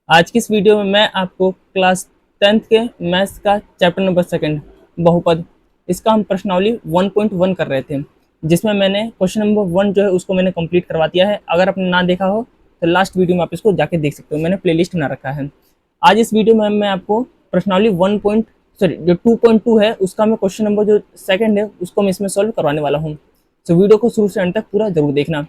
आज की इस वीडियो में मैं आपको क्लास 10th के मैथ्स का चैप्टर नंबर सेकंड बहुपद, इसका हम प्रश्नावली 1.1 कर रहे थे, जिसमें मैंने क्वेश्चन नंबर 1 जो है उसको मैंने कंप्लीट करवा दिया है। अगर आपने ना देखा हो तो लास्ट वीडियो में आप इसको जाके देख सकते हो, मैंने प्लेलिस्ट बना रखा है। आज इस वीडियो में मैं आपको प्रश्नावली जो 2.2 है उसका मैं क्वेश्चन नंबर जो सेकंड है उसको मैं इसमें सॉल्व करवाने वाला हूँ। तो वीडियो को शुरू से अंत तक पूरा जरूर देखना।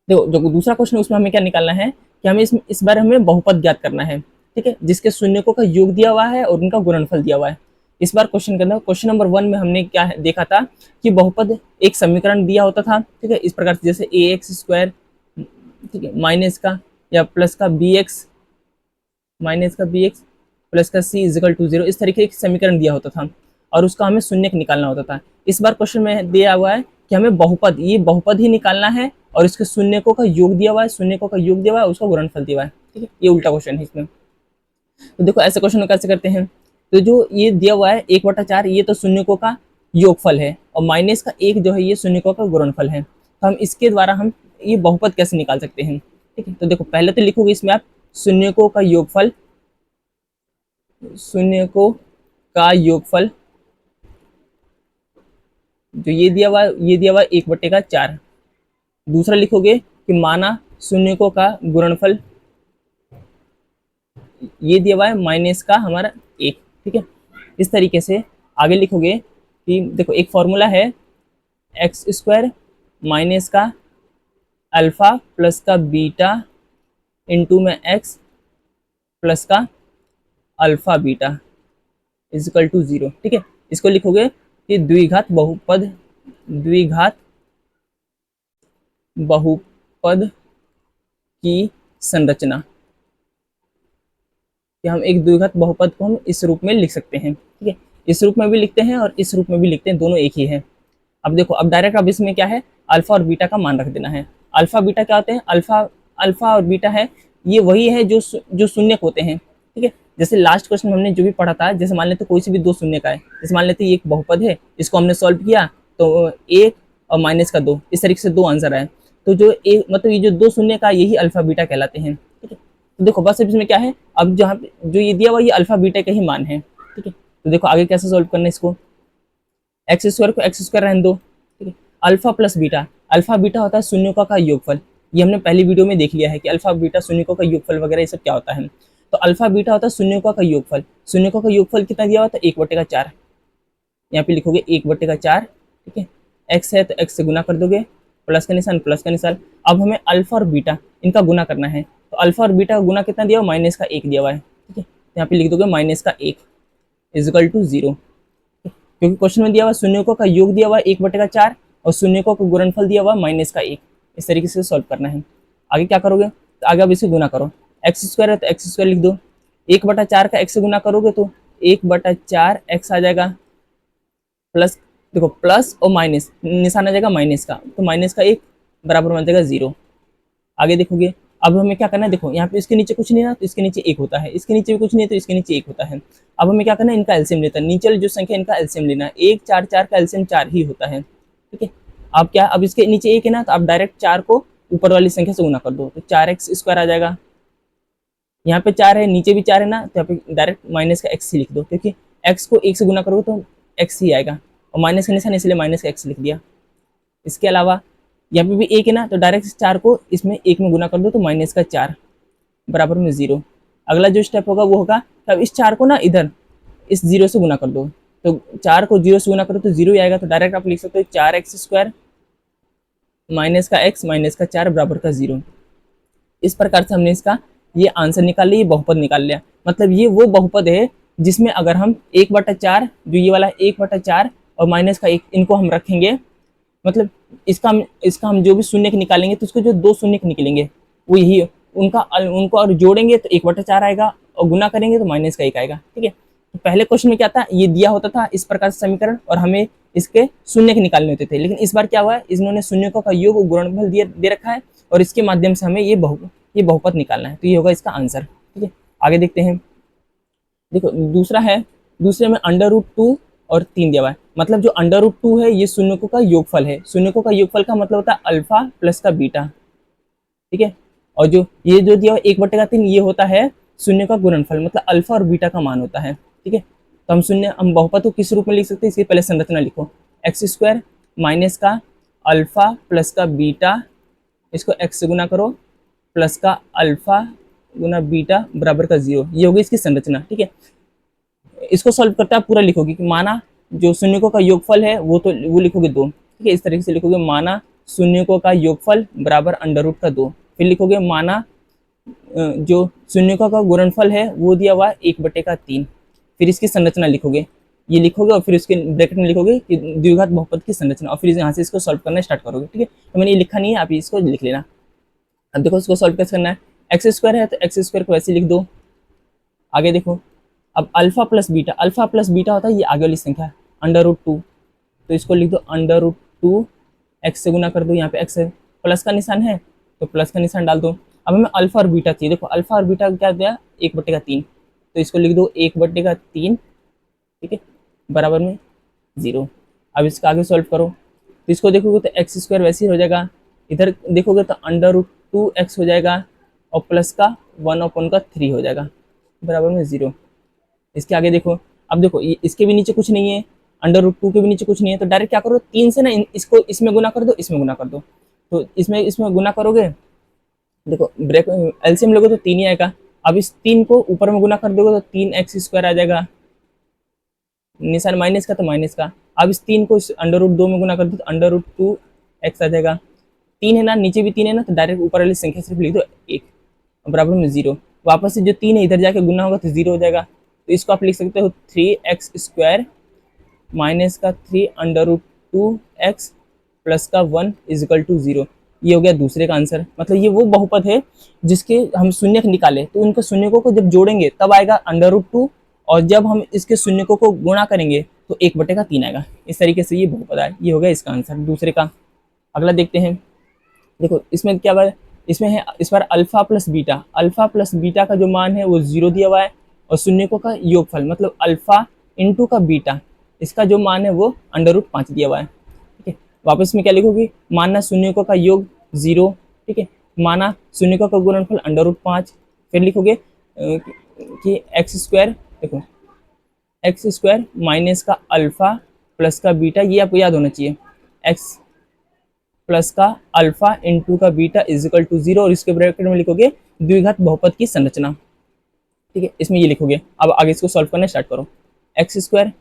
देखो, जो दूसरा क्वेश्चन है उसमें हमें क्या निकालना है कि हमें इस बार हमें बहुपद ज्ञात करना है। ठीक है, जिसके शून्यकों का योग दिया हुआ है और उनका गुणनफल दिया हुआ है। इस बार क्वेश्चन के अंदर क्वेश्चन नंबर 1 में हमने क्या देखा था कि बहुपद एक समीकरण दिया होता था। ठीक है, इस प्रकार से जैसे ए एक्स स्क्वायर, ठीक है, माइनस का या प्लस का बी एक्स, माइनस का बी एक्स प्लस का सी इजिकल टू जीरो, इस तरीके का समीकरण दिया होता था और उसका हमें शून्य निकालना होता था। इस बार क्वेश्चन में दिया हुआ है कि हमें ये बहुपद ही निकालना है और इसके शून्यकों का योग दिया हुआ है, शून्यकों का योग दिया हुआ है, उसका गुणनफल दिया हुआ है। ठीक है, ये उल्टा क्वेश्चन है इसमें। तो देखो ऐसे क्वेश्चन कैसे करते हैं। तो जो ये दिया हुआ है 1/4, ये तो शून्यकों का योगफल है और माइनस का 1 जो है ये शून्यकों का गुणनफल है। तो हम इसके द्वारा हम ये बहुपद कैसे निकाल सकते हैं। ठीक है, तो देखो पहले तो लिखोगे इसमें आप शून्यकों का योगफल, शून्यकों का योगफल जो ये दिया हुआ 1/4। दूसरा लिखोगे कि माना शून्यकों का गुणनफल, ये दिया हुआ है माइनस का हमारा 1। ठीक है, इस तरीके से आगे लिखोगे कि देखो एक फॉर्मूला है एक्स स्क्वायर माइनस का अल्फा प्लस का बीटा इंटू में एक्स प्लस का alpha beta equal to zero. ठीक है, इसको लिखोगे कि द्विघात बहुपद, द्विघात बहुपद की संरचना, कि हम एक द्विघात बहुपद को हम इस रूप में लिख सकते हैं। ठीक है, इस रूप में भी लिखते हैं और इस रूप में भी लिखते हैं, दोनों एक ही है। अब देखो, अब डायरेक्ट अब इसमें क्या है, अल्फा और बीटा का मान रख देना है। अल्फा बीटा क्या होते हैं, अल्फा अल्फा और बीटा है, ये वही है जो शून्यक होते हैं। ठीक है, जैसे लास्ट क्वेश्चन में हमने जो भी पढ़ा था, जैसे मान लेते कोई से भी दो शून्य का है, जैसे मान लेते ये एक बहुपद है, इसको हमने सॉल्व किया तो 1 और माइनस का 2, इस तरीके से दो आंसर आए। तो जो एक मतलब ये जो दो शून्य का यही अल्फा बीटा कहलाते हैं। ठीक है, तो देखो बस अब इसमें क्या है, अब जहाँ पे जो ये दिया हुआ ये अल्फा बीटा का ही मान है। ठीक है, तो देखो आगे कैसे सॉल्व करना है इसको, एक्स स्क्वायर को एक्स स्क्वायर रहने दो। ठीक है, alpha plus beta, alpha beta होता है शून्यों का योगफल। ये हमने पहली वीडियो में देख लिया है कि अल्फा बीटा शून्यों का योगफल वगैरह ये सब क्या होता है। तो अल्फा बीटा होता है शून्यों का योगफल। शून्यों का योगफल कितना दिया हुआ था, 1/4। यहाँ पे लिखोगे 1/4। ठीक है, एक्स है तो एक्स से गुना कर दोगे, प्लस का निशान प्लस का निशान। अब हमें अल्फा और बीटा इनका गुना करना है, तो अल्फा और बीटा का गुना कितना दिया हुआ, माइनस का 1 दिया हुआ है। ठीक है, यहाँ पे लिख दोगे माइनस का 1 इजिकल टू जीरो, क्योंकि क्वेश्चन में दिया हुआ शून्यकों का योग दिया हुआ 1/4 और शून्यकों का गुणनफल दिया हुआ माइनस का 1। इस तरीके से सॉल्व करना है। आगे क्या करोगे, तो आगे अब इसे गुना करो, एक्स स्क्वायर है तो एक्स स्क्वायर लिख दो, 1/4 का एक्स से गुना करोगे तो 1/4 एक्स आ जाएगा, प्लस देखो प्लस और माइनस निशान आ जाएगा माइनस का, तो माइनस का 1 बराबर बन जाएगा 0। आगे देखोगे, अब हमें क्या करना है, देखो यहाँ पे इसके नीचे कुछ नहीं ना तो इसके नीचे 1 होता है, इसके नीचे भी कुछ नहीं तो इसके नीचे 1 होता है। अब हमें क्या करना है, इनका एलसीएम लेता है, नीचे वाली जो संख्या इनका एलसीएम लेना है। 1 4 4 का एलसीएम 4 ही होता है। ठीक है, अब क्या, अब इसके नीचे 1 है ना, तो आप डायरेक्ट 4 को ऊपर वाली संख्या से गुना कर दो, तो 4x स्क्वायर आ जाएगा। यहाँ पे 4 है, नीचे भी 4 है ना, तो यहाँ पे डायरेक्ट माइनस का x ही लिख दो, क्योंकि x को 1 से गुना करोगे तो x ही आएगा और माइनस का निशान इसलिए माइनस का x लिख दिया। इसके अलावा यहाँ पे भी 1 है ना, तो डायरेक्ट 4 को इसमें 1 में गुना कर दो, तो माइनस का 4 बराबर में 0। अगला जो स्टेप होगा वो होगा, तब इस 4 को ना इधर इस 0 से गुना कर दो, तो 4 को 0 से गुना करो तो 0 ही आएगा, तो डायरेक्ट आप लिख सकते हो 4x स्क्वायर माइनस का x माइनस का 4 बराबर का 0। इस प्रकार से हमने इसका ये आंसर निकाल लिया, ये बहुपद निकाल लिया। मतलब ये वो बहुपद है जिसमें अगर हम 1/4 जो ये वाला 1/4 और माइनस का 1 इनको हम रखेंगे, मतलब इसका हम जो भी शून्य निकालेंगे तो उसको जो दो शून्य निकलेंगे वो यही उनको और जोड़ेंगे तो 1/4 आएगा और गुना करेंगे तो माइनस का 1 आएगा। ठीक है, तो पहले क्वेश्चन में क्या था, ये दिया होता था इस प्रकार से समीकरण और हमें इसके शून्य निकालने होते थे, लेकिन इस बार क्या हुआ है, इन्होंने शून्यों का योग और गुणनफल दे रखा है और इसके माध्यम से हमें ये बहुपद निकालना है, तो ये होगा इसका आंसर। ठीक है, आगे देखते हैं। देखो दूसरा है, दूसरे में √2 और 3 दिया हुआ है। मतलब जो √2 है ये शून्यकों का योगफल है। शून्यकों का योगफल का मतलब होता है अल्फा प्लस का बीटा। ठीक है, और जो ये जो दिया 1/3 ये होता है शून्य का गुणनफल, मतलब अल्फा और बीटा का मान होता है। ठीक है, तो हम बहुपद को किस रूप में लिख सकते हैं, इसकी पहले संरचना लिखो। एक्स स्क्वायर माइनस का अल्फा प्लस का बीटा, इसको एक्स से गुना करो, प्लस का अल्फा गुना बीटा बराबर का 0, ये होगी इसकी संरचना। ठीक है, इसको सॉल्व करते आप पूरा लिखोगे कि माना जो शून्यकों का योगफल है वो लिखोगे 2। ठीक है, इस तरीके से लिखोगे, माना शून्यकों का योगफल बराबर अंडर रूट का 2। फिर लिखोगे माना जो शून्यकों का गुणनफल है वो दिया हुआ 1/3। फिर इसकी संरचना लिखोगे, ये लिखोगे और फिर उसके ब्रैकेट में लिखोगे कि द्विघात बहुपद की संरचना, और फिर यहाँ से इसको सॉल्व करना स्टार्ट करोगे। ठीक है, तो मैंने ये लिखा नहीं है, आप इसको लिख लेना। अब देखो इसको सॉल्व कैसे करना है। एक्स स्क्वायर है तो एक्स स्क्वायर को वैसे लिख दो। आगे देखो, अब अल्फा प्लस बीटा होता है ये आगे वाली संख्या अंडर रूट 2, तो इसको लिख दो अंडर रूट 2, एक्स से गुना कर दो, यहाँ पे एक्स है, प्लस का निशान है तो प्लस का निशान डाल दो। अब हमें अल्फा और बीटा चाहिए, देखो अल्फा और बीटा क्या दिया 1/3, तो इसको लिख दो 1/3। ठीक है, बराबर में 0। अब इसका आगे सॉल्व करो, तो इसको देखोगे तो एक्स स्क्वायर वैसे ही हो जाएगा, इधर देखोगे तो अंडर रूट 2x हो जाएगा और प्लस का 1/3 हो जाएगा बराबर में 0। इसके आगे देखो, अब देखो इसके भी नीचे कुछ नहीं है, अंडर रूट 2 के भी नीचे कुछ नहीं है, तो डायरेक्ट क्या करो 3 से ना इसको इसमें गुना कर दो, इसमें गुना कर दो। तो इसमें गुना करोगे, देखो ब्रेक एलसीएम लोगे तो 3 ही आएगा। अब इस 3 को ऊपर में गुना कर दोगे तो 3x स्क्वायर आ जाएगा, निशान माइनस का तो माइनस का। अब इस 3 को अंडर रूट 2 में गुना कर दो तो अंडर रूट 2x आ जाएगा। 3 है ना, नीचे भी 3 है ना, तो डायरेक्ट ऊपर वाली संख्या सिर्फ लिख दो 1 बराबर में 0। वापस से जो 3 है इधर जाके गुना होगा तो 0 हो जाएगा, तो इसको आप लिख सकते हो 3x स्क्वायर माइनस का 3 अंडर रूट 2x प्लस का 1 इजिकल टू 0। ये हो गया दूसरे का आंसर। मतलब ये वो बहुपद है जिसके हम शून्यक निकाले, तो उनके शून्यकों को जब जोड़ेंगे तब आएगा अंडर रूट 2, और जब हम इसके शून्यकों को गुणा करेंगे तो 1/3 आएगा। इस तरीके से ये बहुपद है। ये हो गया इसका आंसर दूसरे का। अगला देखते हैं, देखो इसमें क्या बात, इसमें है इस बार अल्फा प्लस बीटा का जो मान है वो 0 दिया हुआ है, और शून्यकों का योगफल मतलब अल्फा इंटू का बीटा, इसका जो मान है वो अंडर रूट 5 दिया हुआ है। ठीक है, वापस में क्या लिखोगे, माना शून्यकों का योग 0, ठीक है, माना शून्यकों का गुणनफल अंडर रूट 5। फिर लिखोगे कि एक्स स्क्वायर, देखो एक्स स्क्वायर माइनस का अल्फा प्लस का बीटा, ये आपको याद होना चाहिए, एक्स प्लस का अल्फा इंटू का बीटा इजिकल टू 0, और इसके ब्रैकेट में लिखोगे द्विघात बहुपद की संरचना। ठीक है, इसमें ये लिखोगे। अब आगे इसको सॉल्व करना स्टार्ट करो। एक्स स्क्वायर,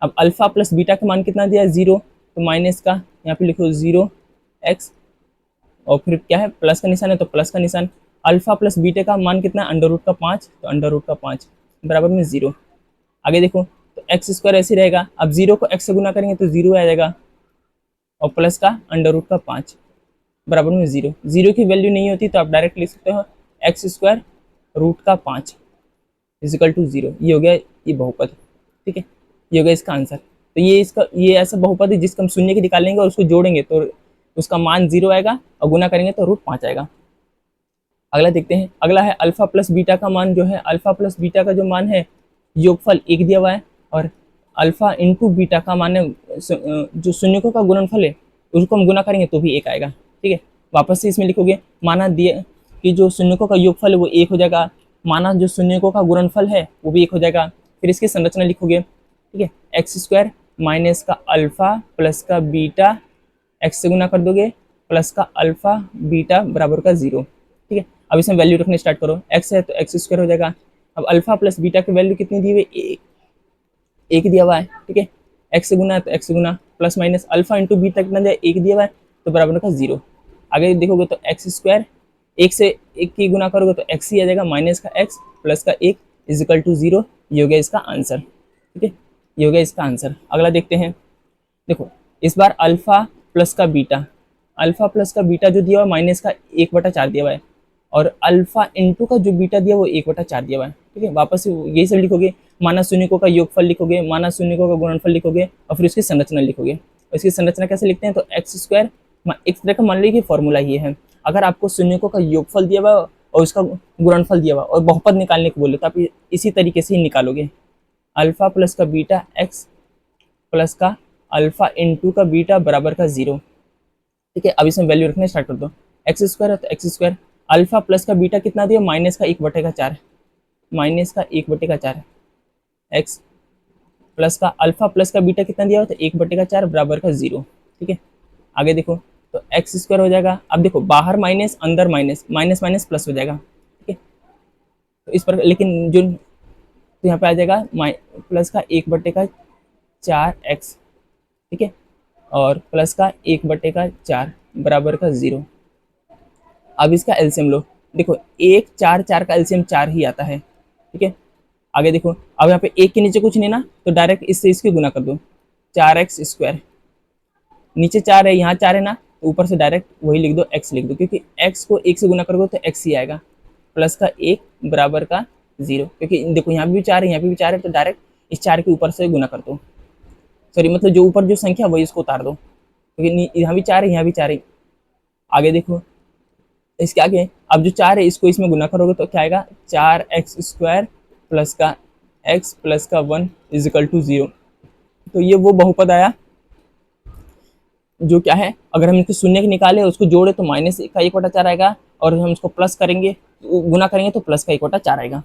अब अल्फा प्लस बीटा का मान कितना दिया है 0, तो माइनस का यहाँ पे लिखो 0x, और फिर क्या है प्लस का निशान है तो प्लस का निशान। अल्फा प्लस बीटा का मान कितना अंडर रूट का 5, तो अंडर रूट का 5 बराबर में 0। आगे देखो तो एक्स स्क्वायर ऐसे रहेगा, अब 0 को x से गुना करेंगे तो 0 आ जाएगा, और प्लस का अंडर रूट का 5 बराबर में 0। 0 की वैल्यू नहीं होती तो आप डायरेक्ट लिख सकते हो एक्स स्क्वायर रूट का 5 इजिकल टू 0। ये हो गया ये बहुपद। ठीक है, ये हो गया इसका आंसर। तो ये ऐसा बहुपद है जिसका हम शून्य की निकालेंगे और उसको जोड़ेंगे तो उसका मान 0 आएगा, और गुना करेंगे तो रूट 5 आएगा। अगला देखते हैं, अगला है अल्फा प्लस बीटा का मान जो है, अल्फा प्लस बीटा का जो मान है योगफल 1 दिया हुआ है, और अल्फा इंटू बीटा का मान है जो शून्यकों का गुणनफल है उसको हम गुना करेंगे तो भी 1 आएगा। ठीक है, वापस से इसमें लिखोगे माना दिए कि जो शून्यकों का योगफल है वो 1 हो जाएगा, माना जो शून्यकों का गुणनफल है वो भी 1 हो जाएगा। फिर इसकी संरचना लिखोगे, ठीक है, एक्स स्क्वायर माइनस का अल्फा प्लस का बीटा, एक्स से गुना कर दोगे, प्लस का अल्फा बीटा बराबर का 0। ठीक है, अब इसमें वैल्यू रखने स्टार्ट करो, एक्स है तो एक्स स्क्वायर हो जाएगा। अब अल्फा प्लस बीटा की वैल्यू कितनी दी हुई है, 1 दिया हुआ है। ठीक है, एक्स से गुना है तो एक्स से गुना, plus minus alpha into beta कितना दिया 1 दिया हुआ है तो बराबर का 0। आगे देखोगे तो एक्स स्क्वायर 1 से 1 की गुना करोगे तो एक्स ही आ जाएगा, माइनस का एक्स प्लस का 1 इजिकल टू 0। ये हो गया इसका आंसर। ठीक है, ये हो गया इसका आंसर। अगला देखते हैं, देखो इस बार अल्फा प्लस का बीटा, अल्फा प्लस का बीटा जो दिया हुआ माइनस का 1/4 दिया हुआ है, और अल्फा इंटू का जो बीटा दिया वो 1/4 दिया हुआ है। ठीक है, वापस से यही सब लिखोगे, माना शून्यकों का योगफल लिखोगे, माना शून्यकों का गुणनफल लिखोगे, और फिर उसकी संरचना लिखोगे। और इसकी संरचना कैसे लिखते हैं, तो एक्स स्क्वायर, एक तरह का मान लीजिए कि फॉर्मूला ये है, अगर आपको शून्यकों का योगफल दिया हुआ और उसका गुणनफल दिया हुआ और बहुपद निकालने को बोले तो आप इसी तरीके से ही निकालोगे, अल्फा प्लस का बीटा एक्स प्लस का अल्फा इंटू का बीटा बराबर का 0। ठीक है, अब इसमें वैल्यू रखने स्टार्ट कर दो, एक्स स्क्वायर है तो एक्स स्क्वायर, अल्फा प्लस का बीटा कितना दिया, माइनस का 1/4, माइनस का 1/4 एक्स प्लस का अल्फा प्लस का बीटा कितना दिया हुआ था, 1/4 बराबर का 0। ठीक है, आगे देखो तो एक्स स्क्वायर हो जाएगा। अब देखो बाहर माइनस अंदर माइनस, माइनस माइनस प्लस हो जाएगा। ठीक है, तो इस पर लेकिन जो तो यहाँ पे आ जाएगा प्लस का 1/4 एक्स। ठीक है, और प्लस का 1/4 बराबर का 0। अब इसका एलसीएम लो, देखो 1 4 4 का एलसीएम 4 ही आता है। ठीक है, आगे देखो अब यहाँ पे एक के नीचे कुछ नहीं ना, तो डायरेक्ट इससे इसकी गुना कर दो, 4x²। नीचे 4 है, यहाँ 4 है ना, तो ऊपर से डायरेक्ट वही लिख दो, x लिख दो, क्योंकि x को 1 से गुना करोगे तो x ही आएगा। प्लस का 1 बराबर का 0, क्योंकि देखो यहाँ भी 4 है, यहाँ भी 4 है, तो डायरेक्ट इस 4 के ऊपर से गुना कर दो। सॉरी, मतलब जो ऊपर जो संख्या वही इसको उतार दो, क्योंकि यहाँ भी 4 है, यहाँ भी 4 है। आगे देखो इसके आगे अब जो 4 है इसको इसमें गुना करोगे तो क्या आएगा, 4x² प्लस का x प्लस का 1 = 0। तो ये वो बहुपद आया जो क्या है, अगर हम इसको शून्य के निकाले उसको जोड़े तो माइनस का 1/4 आएगा, और हम इसको प्लस करेंगे गुना करेंगे तो प्लस का 1/4 आएगा।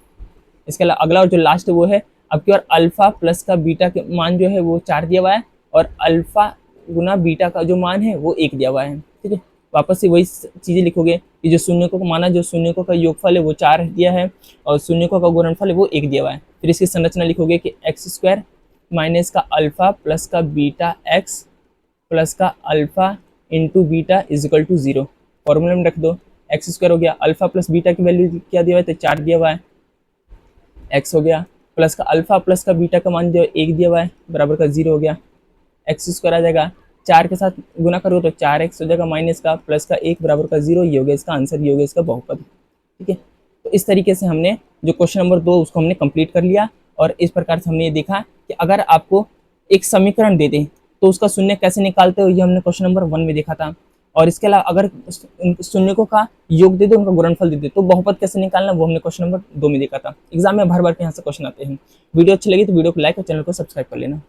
इसके अलावा अगला और जो लास्ट वो है, अब की बार अल्फा प्लस का बीटा के मान जो है वो 4 दिया हुआ है, और अल्फा गुना बीटा का जो मान है वो 1 दिया हुआ है। ठीक है, वापस से वही चीज़ें लिखोगे कि जो शून्यकों का माना, जो शून्यकों का योगफल है वो 4 दिया है, और शून्यकों का गुणनफल है वो 1 दिया हुआ है। फिर इसकी संरचना लिखोगे कि x² माइनस का अल्फा प्लस का बीटा x प्लस का अल्फा इंटू बीटा = 0। फॉर्मूले में रख दो, x² हो गया, अल्फा प्लस बीटा की वैल्यू क्या दिया हुआ है, तो 4 दिया हुआ है, x हो गया, प्लस का अल्फा प्लस का बीटा का मान जो 1 दिया हुआ है बराबर का 0 हो गया, x² आ जाएगा, 4 के साथ गुना करो तो 4x हो जाएगा, माइनस का प्लस का 1 बराबर का 0। ये हो गया इसका आंसर, ये हो गया इसका बहुपद। ठीक है, तो इस तरीके से हमने जो क्वेश्चन नंबर 2 उसको हमने कंप्लीट कर लिया, और इस प्रकार से हमने ये देखा कि अगर आपको एक समीकरण दे दें तो उसका शून्य कैसे निकालते हो, ये हमने क्वेश्चन नंबर 1 में देखा था। और इसके अलावा अगर शून्यकों का योग दे दे, उनका गुणनफल दे दे, तो बहुपद कैसे निकालना वो हमने क्वेश्चन नंबर 2 में देखा था। एग्जाम में भर भर के यहाँ से क्वेश्चन आते हैं। वीडियो अच्छी लगी तो वीडियो को लाइक और चैनल को सब्सक्राइब कर लेना।